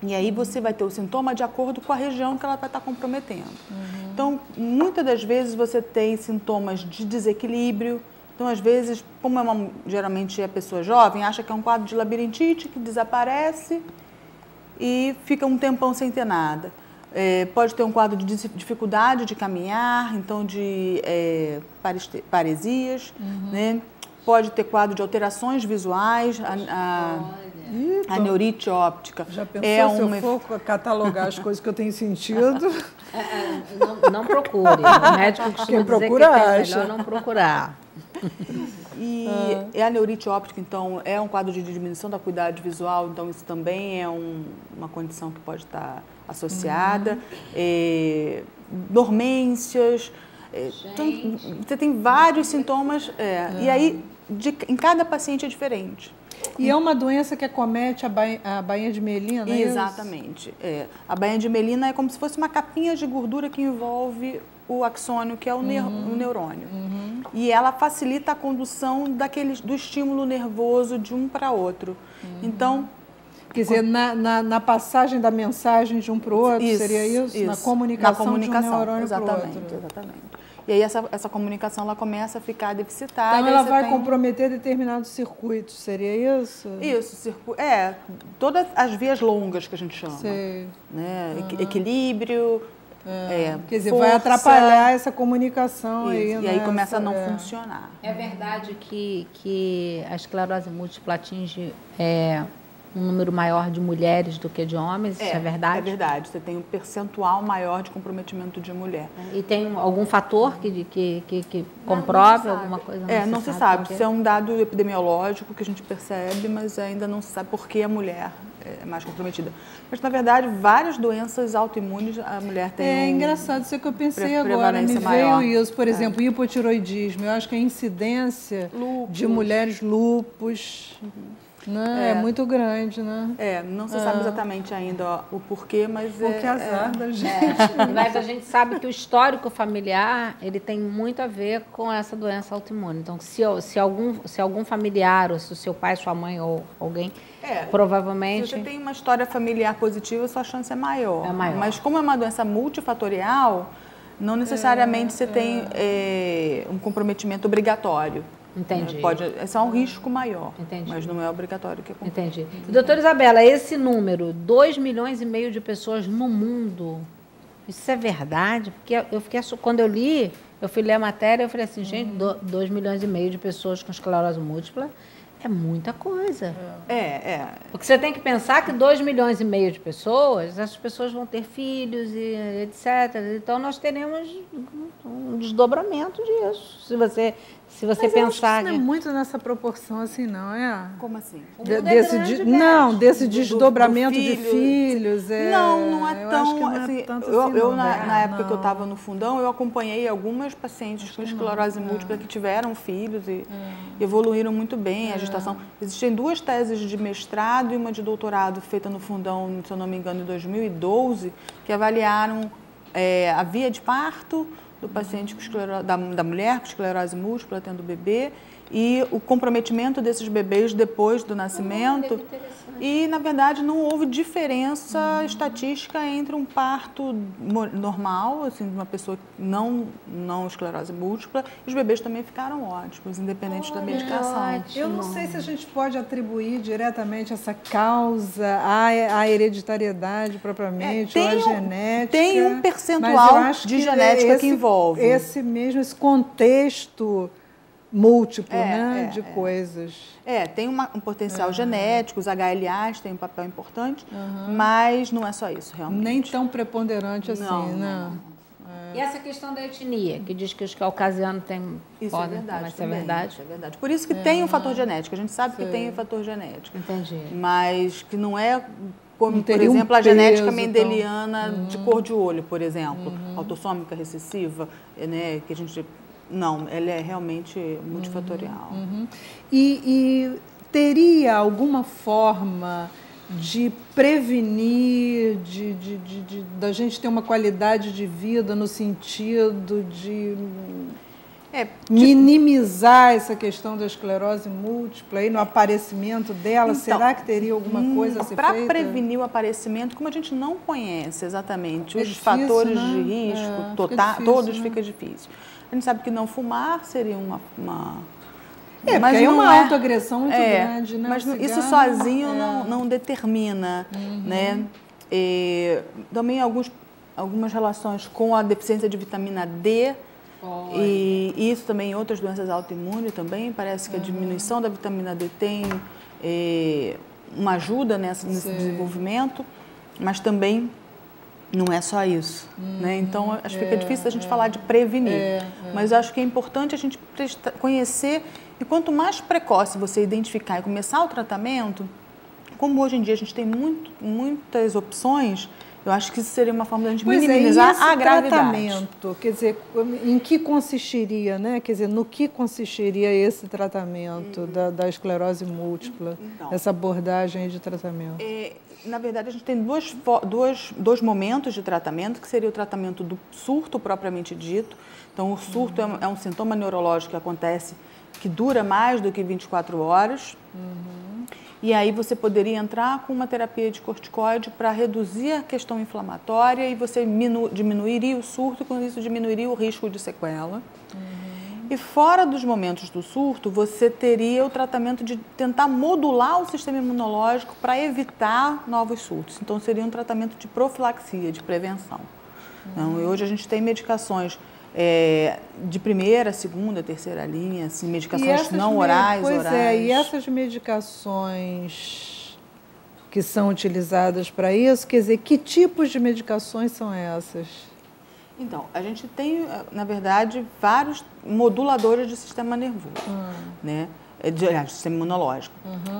E aí você vai ter o sintoma de acordo com a região que ela vai estar comprometendo. Então, muitas das vezes você tem sintomas de desequilíbrio. Então, às vezes, como geralmente é pessoa jovem, acha que é um quadro de labirintite que desaparece e fica um tempão sem ter nada. Pode ter um quadro de dificuldade de caminhar, então de paresias, né? Pode ter quadro de alterações visuais, a neurite óptica. Já pensou se eu for catalogar as coisas que eu tenho sentido? Não procure. O médico costuma dizer que é melhor não procurar. E a neurite óptica, então, é um quadro de diminuição da acuidade visual, então isso também é uma condição que pode estar associada. Dormências, então, você tem vários sintomas, e aí em cada paciente é diferente. E é uma doença que acomete a bainha de melina, é Exatamente. A bainha de melina é como se fosse uma capinha de gordura que envolve o axônio, que é o neurônio. E ela facilita a condução do estímulo nervoso de um para outro. Então, quer dizer, na passagem da mensagem de um para o outro, seria isso? Na comunicação de um neurônio para o outro. Exatamente. E aí essa comunicação ela começa a ficar deficitária. Então ela vai comprometer determinados circuitos, seria isso? Isso, todas as vias longas que a gente chama. Né? Equilíbrio, quer dizer, vai atrapalhar essa comunicação aí. E aí começa a não funcionar. É verdade que a esclerose múltipla atinge um número maior de mulheres do que de homens, isso é verdade? É verdade, você tem um percentual maior de comprometimento de mulher. E tem algum fator que comprove alguma coisa? Não se sabe, isso é um dado epidemiológico que a gente percebe, mas ainda não se sabe por que a mulher é mais comprometida. Mas, na verdade, várias doenças autoimunes a mulher tem. É engraçado, isso é que eu pensei agora, me veio isso. Por exemplo, hipotiroidismo, eu acho que a incidência de mulheres lúpus... É muito grande, né? Não se sabe exatamente ainda o porquê, mas que azar da gente. Mas a gente sabe que o histórico familiar, ele tem muito a ver com essa doença autoimune. Então, se algum familiar, ou se o seu pai, sua mãe ou alguém, provavelmente... Se você tem uma história familiar positiva, sua chance é maior. É maior. Mas como é uma doença multifatorial, não necessariamente você tem um comprometimento obrigatório. Entendi. Esse é um risco maior, Entendi. mas não é obrigatório que aconteça. Entendi. Doutora Isabela, esse número, 2,5 milhões de pessoas no mundo, isso é verdade? Porque eu fiquei, quando eu li, eu fui ler a matéria, eu falei assim, gente, 2,5 milhões de pessoas com esclerose múltipla é muita coisa. Porque você tem que pensar que 2,5 milhões de pessoas, essas pessoas vão ter filhos e etc. Então, nós teremos um desdobramento disso. Se você pensar... Mas não é muito nessa proporção assim, não é? Como assim? Desse desdobramento de filhos. Não é tão... Na época não. que eu estava no fundão, eu acompanhei algumas pacientes com esclerose múltipla que tiveram filhos e evoluíram muito bem a gestação. Existem 2 teses de mestrado e uma de doutorado feita no fundão, se eu não me engano, em 2012, que avaliaram a via de parto do paciente da mulher com esclerose múltipla tendo bebê e o comprometimento desses bebês depois do nascimento. E, na verdade, não houve diferença estatística entre um parto normal, assim, de uma pessoa não esclerose múltipla, e os bebês também ficaram ótimos, independente da medicação. Eu não sei se a gente pode atribuir diretamente essa causa à hereditariedade propriamente, ou à genética. Tem um percentual de genética que envolve. Esse contexto múltiplo, de coisas. Tem um potencial genético, os HLAs têm um papel importante, mas não é só isso, realmente. Nem tão preponderante assim, não. E essa questão da etnia, que diz que os caucasianos têm... Isso é verdade. Mas é verdade? Isso é verdade. Por isso que tem um fator genético, a gente sabe que tem um fator genético. Entendi. Mas que não é como, por exemplo, a genética mendeliana de cor de olho, por exemplo, autossômica recessiva, né, que a gente... Não, ela é realmente multifatorial. E teria alguma forma de prevenir, da gente ter uma qualidade de vida no sentido de minimizar essa questão da esclerose múltipla e no aparecimento dela? Então, será que teria alguma coisa a ser feita? Para prevenir o aparecimento, como a gente não conhece exatamente os fatores de risco, todos fica difícil. A gente sabe que não fumar seria uma mas é uma autoagressão muito grande, né? Mas isso sozinho não determina, né? Também algumas relações com a deficiência de vitamina D, e isso também em outras doenças autoimunes também, parece que a diminuição da vitamina D tem uma ajuda nesse desenvolvimento, mas também não é só isso, né? Então, acho que fica difícil a gente falar de prevenir, mas acho que é importante a gente conhecer, e quanto mais precoce você identificar e começar o tratamento, como hoje em dia a gente tem muitas opções, eu acho que isso seria uma forma de a gente minimizar a gravidade. Tratamento, quer dizer, em que consistiria, né? Quer dizer, no que consistiria esse tratamento da esclerose múltipla, essa abordagem de tratamento? Na verdade, a gente tem dois momentos de tratamento, que seria o tratamento do surto propriamente dito. Então, o surto é um sintoma neurológico que acontece, que dura mais do que 24 horas. E aí você poderia entrar com uma terapia de corticoide para reduzir a questão inflamatória e você diminuiria o surto, com isso diminuiria o risco de sequela. E fora dos momentos do surto, você teria o tratamento de tentar modular o sistema imunológico para evitar novos surtos. Então, seria um tratamento de profilaxia, de prevenção. Então, e hoje a gente tem medicações de primeira, segunda, terceira linha, assim, medicações não orais, orais. E essas medicações que são utilizadas para isso, quer dizer, que tipos de medicações são essas? Então, a gente tem, na verdade, vários moduladores do sistema nervoso, né? Do sistema imunológico.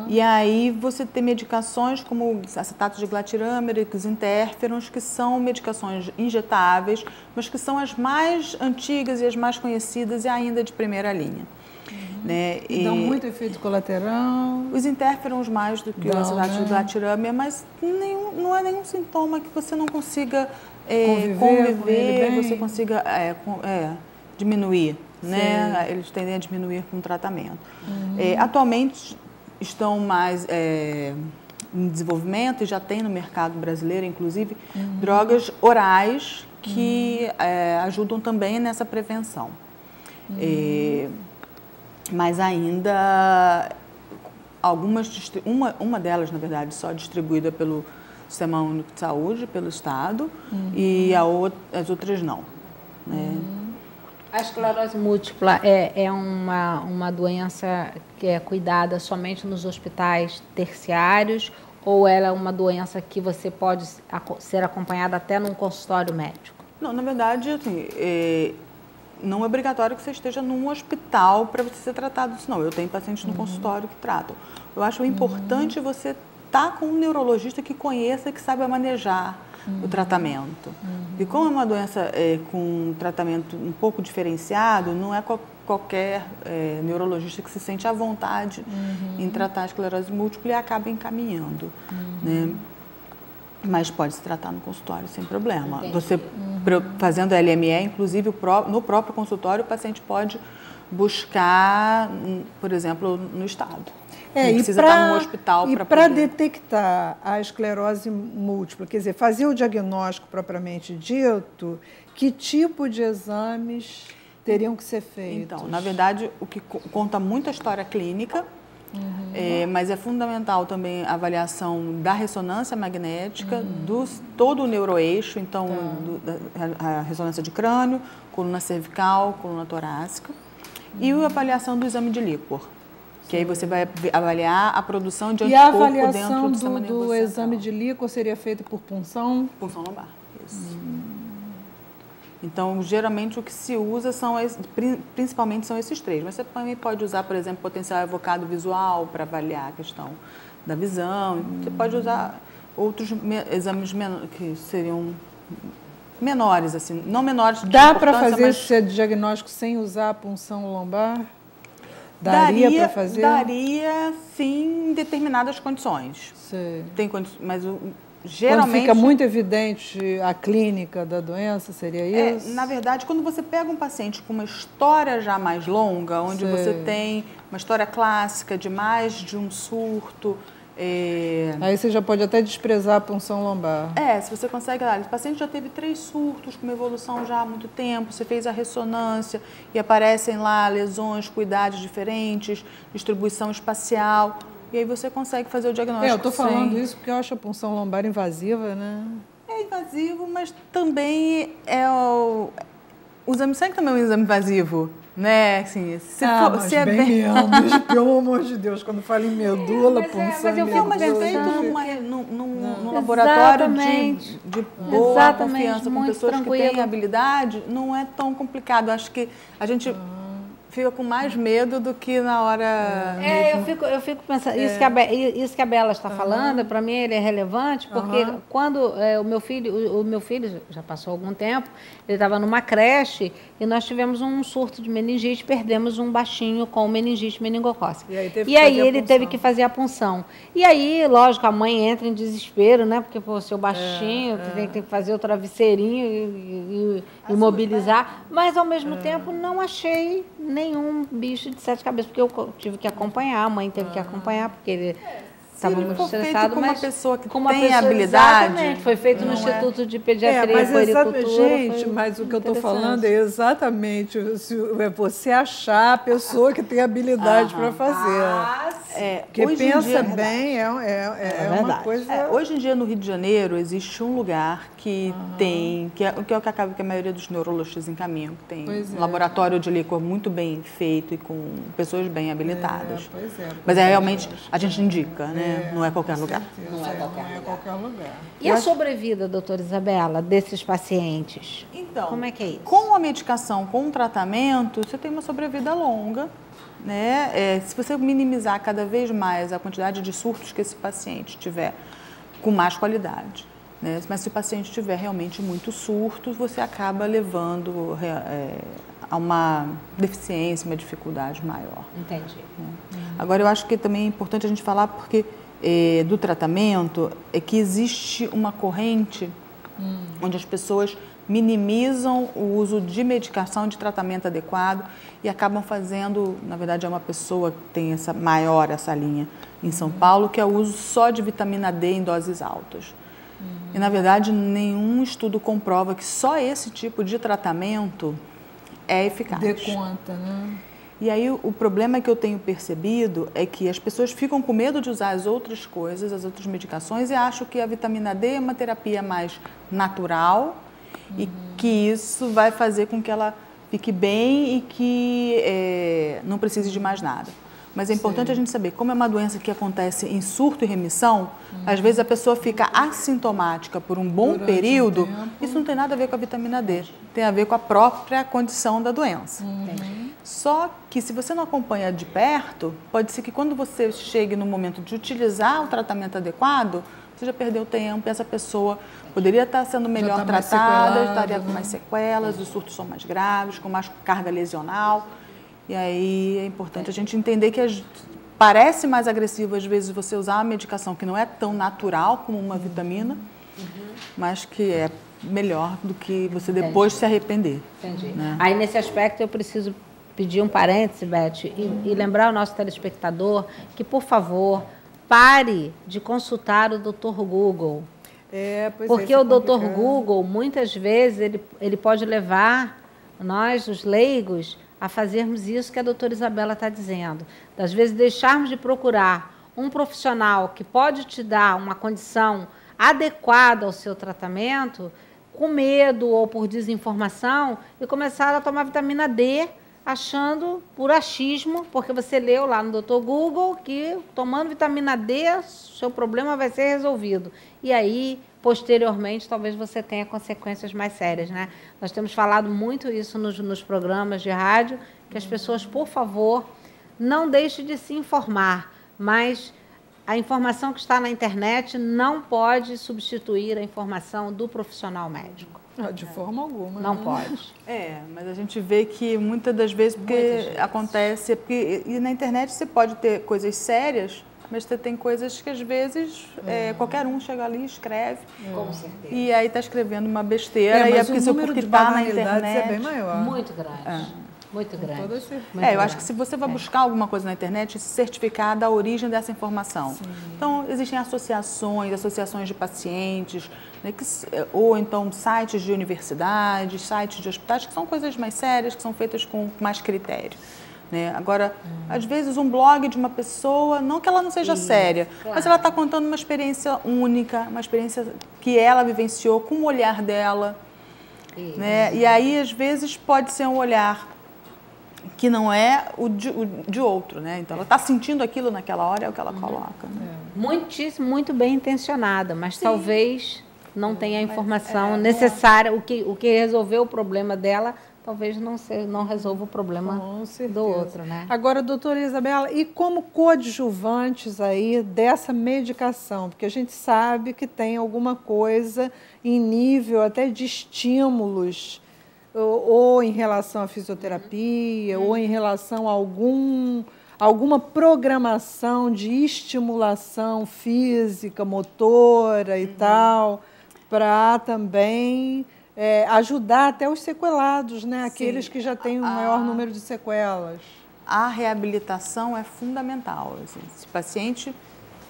E aí você tem medicações como acetato de glatirâmero, os interferons, que são medicações injetáveis, mas que são as mais antigas e as mais conhecidas e ainda de primeira linha. Né? E dão muito efeito colateral? Os interferons mais do que o acetato de glatirâmero, mas não é nenhum sintoma que você não consiga conviver, você consiga diminuir. Né? Eles tendem a diminuir com o tratamento. Atualmente estão mais em desenvolvimento e já tem no mercado brasileiro, inclusive, drogas orais que ajudam também nessa prevenção. Mas ainda uma delas, na verdade, só distribuída pelo Sistema Único de Saúde, pelo Estado, e as outras não. Né? A esclerose múltipla é uma doença que é cuidada somente nos hospitais terciários, ou ela é uma doença que você pode ser acompanhada até num consultório médico? Não, na verdade, assim, não é obrigatório que você esteja num hospital para você ser tratado disso, não. Eu tenho pacientes no consultório que tratam. Eu acho importante você estar com um neurologista que conheça e que saiba manejar o tratamento. E como é uma doença com um tratamento um pouco diferenciado, não é qualquer neurologista que se sente à vontade em tratar a esclerose múltipla e acaba encaminhando. Né? Mas pode se tratar no consultório sem problema. Entendi. Você fazendo LME, inclusive no próprio consultório, o paciente pode buscar, por exemplo, no estado. Não precisa estar num hospital para para detectar a esclerose múltipla, quer dizer, fazer o diagnóstico propriamente dito, que tipo de exames teriam que ser feitos? Então, na verdade, o que conta muito a história clínica, mas é fundamental também a avaliação da ressonância magnética, todo o neuroeixo, então a ressonância de crânio, coluna cervical, coluna torácica, e a avaliação do exame de líquor. Que aí você vai avaliar a produção de anticorpo dentro do sistema nervoso central. E a avaliação do exame de líquor seria feita por punção? Punção lombar, isso. Então, geralmente, o que se usa principalmente são esses três. Mas você também pode usar, por exemplo, potencial evocado visual para avaliar a questão da visão. Você pode usar outros exames que seriam menores, assim, não menores de Dá para fazer mas... esse diagnóstico sem usar a punção lombar? Daria para fazer? Daria, sim, em determinadas condições. Sim. Tem condições, mas geralmente... Quando fica muito evidente a clínica da doença, seria isso? Na verdade, quando você pega um paciente com uma história já mais longa, onde você tem uma história clássica de mais de um surto... Aí você já pode até desprezar a punção lombar. Se você consegue... o paciente já teve 3 surtos, com uma evolução já há muito tempo, você fez a ressonância e aparecem lá lesões com idades diferentes, distribuição espacial, e aí você consegue fazer o diagnóstico. Eu estou falando isso porque eu acho a punção lombar invasiva, né? É invasivo, mas também o exame de sangue também é um exame invasivo. Né? Assim, mas bem menos, pelo amor de Deus, quando fala em medula, punção, mas feito num laboratório de boa confiança, com pessoas que têm habilidade, não é tão complicado. Acho que a gente fica com mais medo do que na hora... Eu fico pensando, isso que a Bela está falando, para mim ele é relevante, porque quando o meu filho já passou algum tempo, ele estava numa creche e nós tivemos um surto de meningite, perdemos um baixinho com meningite meningocócica. E aí ele teve que fazer a punção. E aí, lógico, a mãe entra em desespero, né? Porque o seu baixinho tem que fazer o travesseirinho e imobilizar, mas ao mesmo tempo não achei nenhum bicho de 7 cabeças, porque eu tive que acompanhar, a mãe teve que acompanhar, porque ele estava muito estressado, mas uma pessoa que com tem habilidade. Exatamente, foi feito no Instituto de Pediatria e Puericultura. Gente, mas o que eu estou falando é exatamente você achar a pessoa que tem habilidade para fazer. Porque pensa bem, é uma coisa... Hoje em dia, no Rio de Janeiro, existe um lugar que tem, que é o que acaba que a maioria dos neurologistas encaminham, que tem um laboratório de líquor muito bem feito e com pessoas bem habilitadas. Mas realmente, a gente indica, né? Não é qualquer lugar. Não é qualquer lugar. E a sobrevida, doutora Isabela, desses pacientes? Então, como é que é isso? Com a medicação, com o tratamento, você tem uma sobrevida longa, né? Se você minimizar cada vez mais a quantidade de surtos que esse paciente tiver, com mais qualidade, né? Mas se o paciente tiver realmente muitos surtos, você acaba levando a uma deficiência, uma dificuldade maior. Entendi. Agora, eu acho que também é importante a gente falar, porque do tratamento, é que existe uma corrente onde as pessoas minimizam o uso de medicação de tratamento adequado e acabam fazendo, na verdade é uma pessoa que tem essa linha em São Paulo, que é o uso só de vitamina D em doses altas. E, na verdade, nenhum estudo comprova que só esse tipo de tratamento é eficaz. Dê conta, né? E aí o problema que eu tenho percebido é que as pessoas ficam com medo de usar as outras coisas, as outras medicações, e acham que a vitamina D é uma terapia mais natural e que isso vai fazer com que ela fique bem e que não precise de mais nada. Mas é importante a gente saber, como é uma doença que acontece em surto e remissão, às vezes a pessoa fica assintomática por um bom período, isso não tem nada a ver com a vitamina D, tem a ver com a própria condição da doença. Só que se você não acompanha de perto, pode ser que quando você chegue no momento de utilizar o tratamento adequado, você já perdeu tempo e essa pessoa poderia estar sendo melhor tratada, estaria com mais sequelas, os surtos são mais graves, com mais carga lesional. E aí é importante a gente entender que parece mais agressivo, às vezes, você usar uma medicação que não é tão natural como uma vitamina, mas que é melhor do que você depois se arrepender. Entendi. Né? Aí, nesse aspecto, eu preciso pedir um parêntese, Beth, e lembrar ao nosso telespectador que, por favor, pare de consultar o Dr. Google. Porque o Dr. Google, muitas vezes, ele pode levar nós, os leigos, a fazermos isso que a doutora Isabela está dizendo. Às vezes, deixarmos de procurar um profissional que pode te dar uma condição adequada ao seu tratamento, com medo ou por desinformação, e começar a tomar vitamina D, achando por achismo, porque você leu lá no Dr. Google que tomando vitamina D, seu problema vai ser resolvido. E aí, posteriormente, talvez você tenha consequências mais sérias, né? Nós temos falado muito isso nos programas de rádio, que as pessoas, por favor, não deixem de se informar, mas a informação que está na internet não pode substituir a informação do profissional médico. De forma alguma. Não pode. Mas a gente vê que muitas das vezes, acontece, e na internet você pode ter coisas sérias, mas você tem coisas que às vezes qualquer um chega ali e escreve. Com certeza. E aí está escrevendo uma besteira, e é porque está na internet. É bem maior. Muito grande. Muito grande. Eu acho que se você vai buscar alguma coisa na internet, se certificar da origem dessa informação. Sim. Então, existem associações de pacientes, né, ou então sites de universidades, sites de hospitais, que são coisas mais sérias, que são feitas com mais critério. Né? Agora, às vezes, um blog de uma pessoa, não que ela não seja séria, mas ela está contando uma experiência única, uma experiência que ela vivenciou com o olhar dela. Né? E aí, às vezes, pode ser um olhar que não é o de outro, né? Então, ela está sentindo aquilo naquela hora, é o que ela coloca. Né? Muitíssimo, muito bem intencionada, mas talvez não tenha a informação necessária. O que resolveu o problema dela, talvez não resolva o problema do outro, né? Agora, doutora Isabela, e como coadjuvantes aí dessa medicação? Porque a gente sabe que tem alguma coisa em nível até de estímulos, ou em relação à fisioterapia, ou em relação a alguma programação de estimulação física, motora e tal, para também ajudar até os sequelados, né? Aqueles que já têm um maior número de sequelas. A reabilitação é fundamental. Assim, se o paciente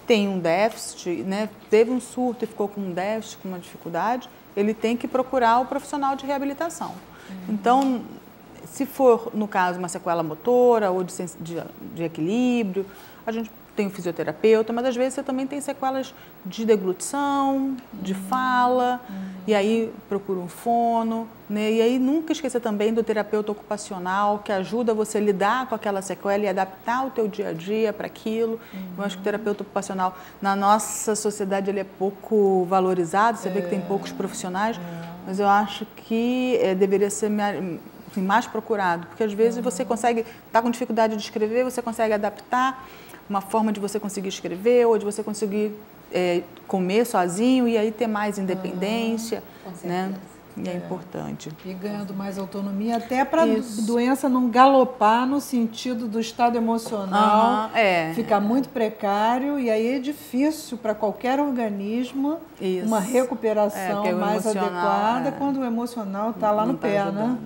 tem um déficit, né, teve um surto e ficou com um déficit, com uma dificuldade, ele tem que procurar o profissional de reabilitação. Então, se for, no caso, uma sequela motora ou de equilíbrio, a gente tem um fisioterapeuta, mas às vezes você também tem sequelas de deglutição, de fala, e aí procura um fono, né? E aí nunca esquecer também do terapeuta ocupacional, que ajuda você a lidar com aquela sequela e adaptar o teu dia a dia para aquilo. Eu acho que o terapeuta ocupacional, na nossa sociedade, ele é pouco valorizado, você vê que tem poucos profissionais, mas eu acho que deveria ser mais procurado, porque às vezes você consegue, está com dificuldade de escrever, você consegue adaptar uma forma de você conseguir escrever ou de você conseguir comer sozinho e aí ter mais independência, né? E é importante. E ganhando mais autonomia, até para a doença não galopar no sentido do estado emocional, ficar muito precário, e aí é difícil para qualquer organismo uma recuperação mais adequada quando o emocional está lá no pé, né?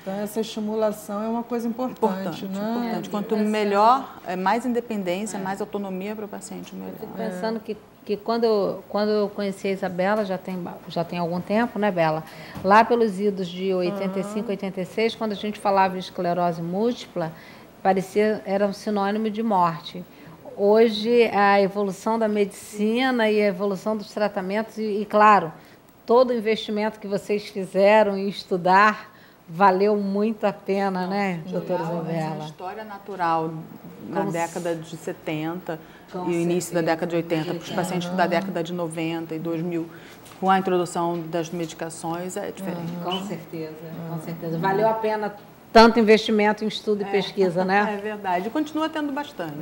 Então, essa estimulação é uma coisa importante, né? Importante. Quanto melhor, mais independência, mais autonomia para o paciente, melhor. Eu fico pensando que quando eu conheci a Isabela, já tem algum tempo, né, Bela? Lá pelos idos de 85, 86, quando a gente falava em esclerose múltipla, era um sinônimo de morte. Hoje, a evolução da medicina e a evolução dos tratamentos, e claro, todo o investimento que vocês fizeram em estudar valeu muito a pena, né, doutora Isabela? A história natural na década de 70 e o início da década de 80, para os pacientes da década de 90 e 2000, com a introdução das medicações, é diferente. Com certeza. Valeu a pena tanto investimento em estudo e pesquisa, né? É verdade. E continua tendo bastante.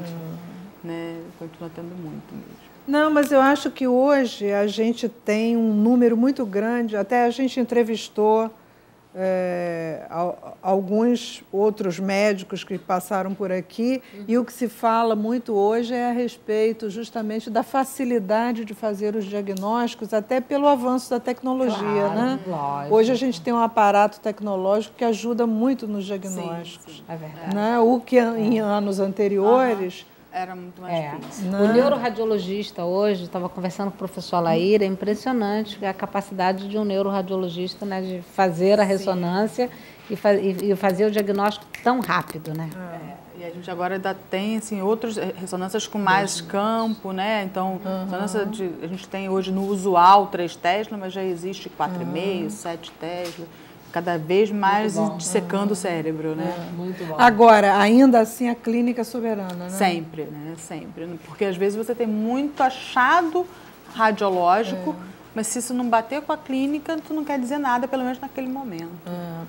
Né? Continua tendo muito mesmo. Não, mas eu acho que hoje a gente tem um número muito grande, até a gente entrevistou alguns outros médicos que passaram por aqui, e o que se fala muito hoje é a respeito justamente da facilidade de fazer os diagnósticos, até pelo avanço da tecnologia, né? Lógico. Hoje a gente tem um aparato tecnológico que ajuda muito nos diagnósticos. Sim. É verdade. Né? O que em anos anteriores... Era muito mais difícil. O neuroradiologista hoje, estava conversando com o professor Alair, é impressionante a capacidade de um neuroradiologista, né, de fazer a ressonância e fazer o diagnóstico tão rápido, né? E a gente agora ainda tem assim, outras ressonâncias com mais campo, né? Então, a gente tem hoje no usual 3 Tesla, mas já existe 4,5, 7 Tesla. Cada vez mais dissecando o cérebro, né? Muito bom. Agora, ainda assim, a clínica é soberana, né? Sempre, né? Sempre. Porque às vezes você tem muito achado radiológico, mas se isso não bater com a clínica, tu não quer dizer nada, pelo menos naquele momento.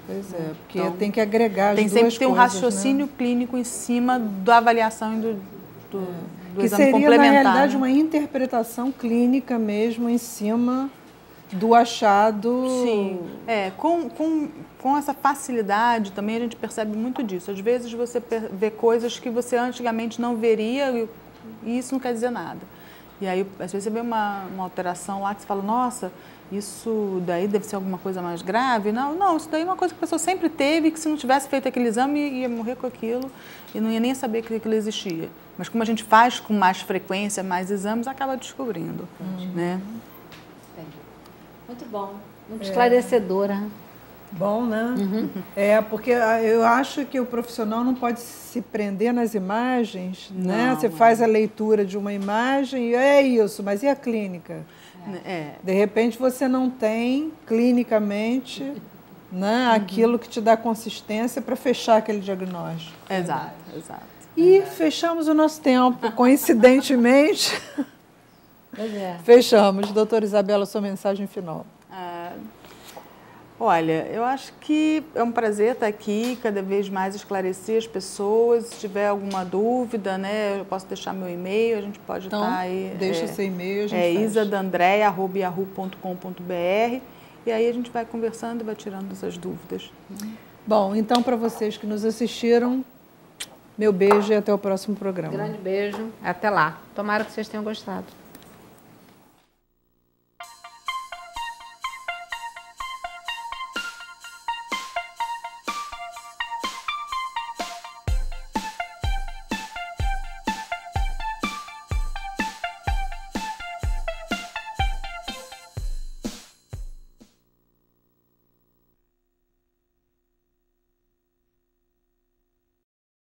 Pois é, porque então, tem que agregar as duas coisas. Tem sempre que ter um raciocínio, né, clínico em cima da avaliação e do que exame seria, complementar. na realidade, uma interpretação clínica mesmo em cima do achado. Sim, com essa facilidade também a gente percebe muito disso. Às vezes você vê coisas que você antigamente não veria e isso não quer dizer nada. E aí, às vezes você vê uma alteração lá que você fala, nossa, isso daí deve ser alguma coisa mais grave. Não, isso daí é uma coisa que a pessoa sempre teve, que se não tivesse feito aquele exame ia morrer com aquilo e não ia nem saber que aquilo existia. Mas como a gente faz com mais frequência, mais exames, acaba descobrindo, né? Muito bom, muito esclarecedora. Bom, né? Porque eu acho que o profissional não pode se prender nas imagens, né? Você faz a leitura de uma imagem e é isso, mas e a clínica? De repente você não tem clinicamente, né, aquilo que te dá consistência para fechar aquele diagnóstico. Exato. E fechamos o nosso tempo, coincidentemente. Fechamos. Doutora Isabela, sua mensagem final. Olha, eu acho que é um prazer estar aqui, cada vez mais esclarecer as pessoas. Se tiver alguma dúvida, né, eu posso deixar meu e-mail, a gente pode estar aí. Deixa seu e-mail, a gente isadandrea@yahoo.com.br e aí a gente vai conversando e vai tirando essas dúvidas. Bom, então para vocês que nos assistiram, meu beijo e até o próximo programa. Grande beijo, até lá. Tomara que vocês tenham gostado.